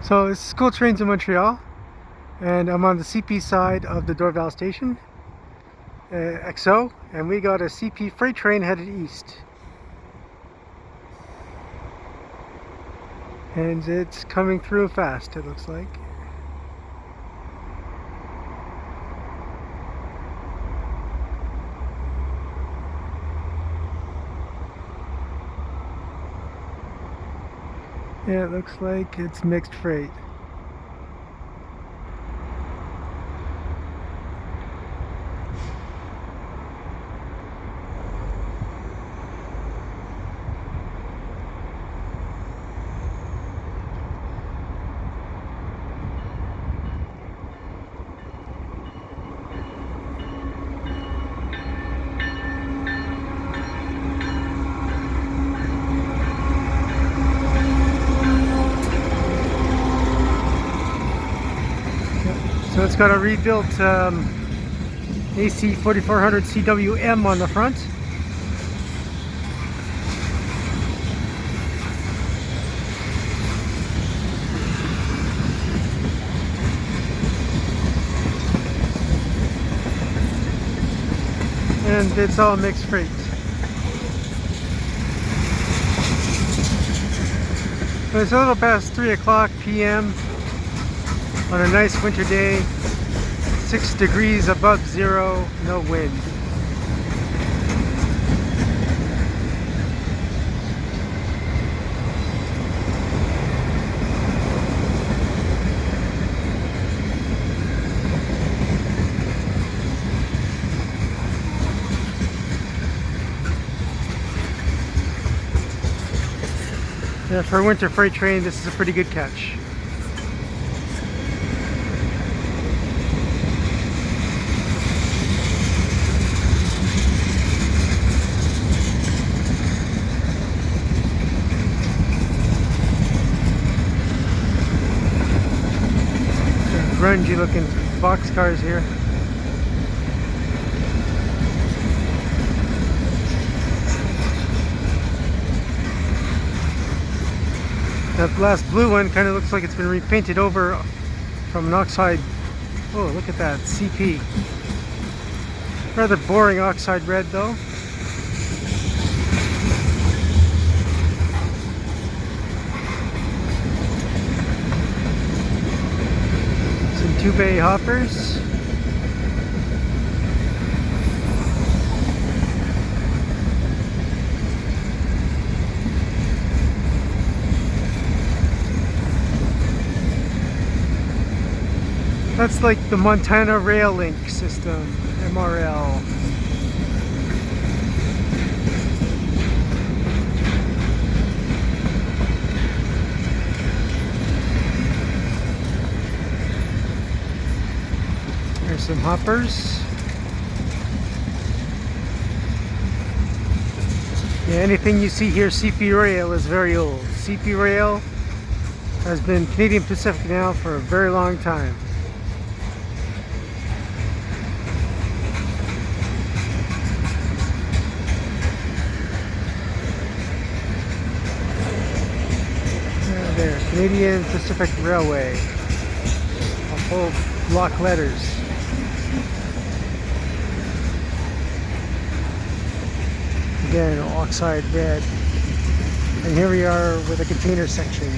So it's school trains in Montreal, and I'm on the CP side of the Dorval station, XO, and we got a CP freight train headed east. And it's coming through fast, it looks like. Yeah, it looks like it's mixed freight. So it's got a rebuilt AC 4400 CWM on the front. And it's all mixed freight. So it's a little past 3 o'clock p.m. on a nice winter day, 6 degrees above zero, no wind. Yeah, for a winter freight train, this is a pretty good catch. Grungy looking boxcars here. That last blue one kind of looks like it's been repainted over from an oxide. Oh, look at that, CP. Rather boring oxide red though. Some 2-bay hoppers. That's like the Montana Rail Link system, MRL. There's some hoppers. Yeah, anything you see here, CP Rail, is very old. CP Rail has been Canadian Pacific now for a very long time. There, Canadian Pacific Railway. A whole block letters. Again, oxide red. And here we are with a container section.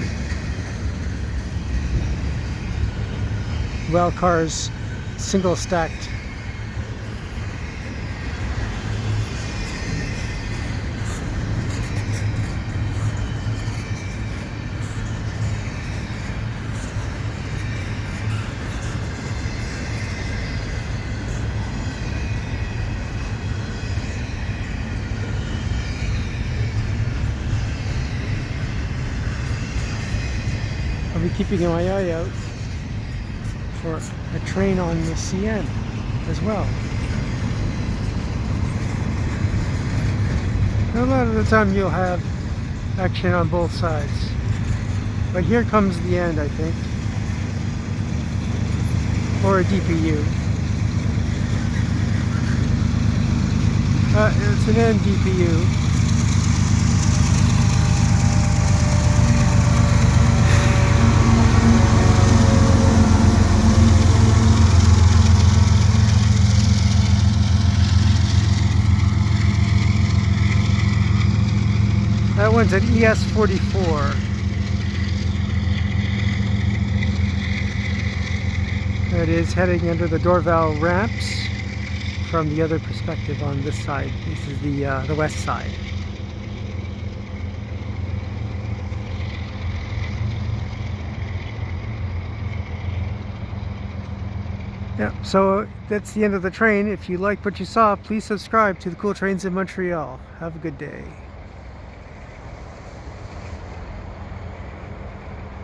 Rail cars, single stacked. I'll be keeping my eye out for a train on the CN as well. A lot of the time you'll have action on both sides. But here comes the end, I think. Or a DPU. It's an N DPU. That one's at ES44. There it is, heading under the Dorval ramps from the other perspective on this side. This is the west side. Yeah, so that's the end of the train. If you like what you saw, please subscribe to the Cool Trains in Montreal. Have a good day.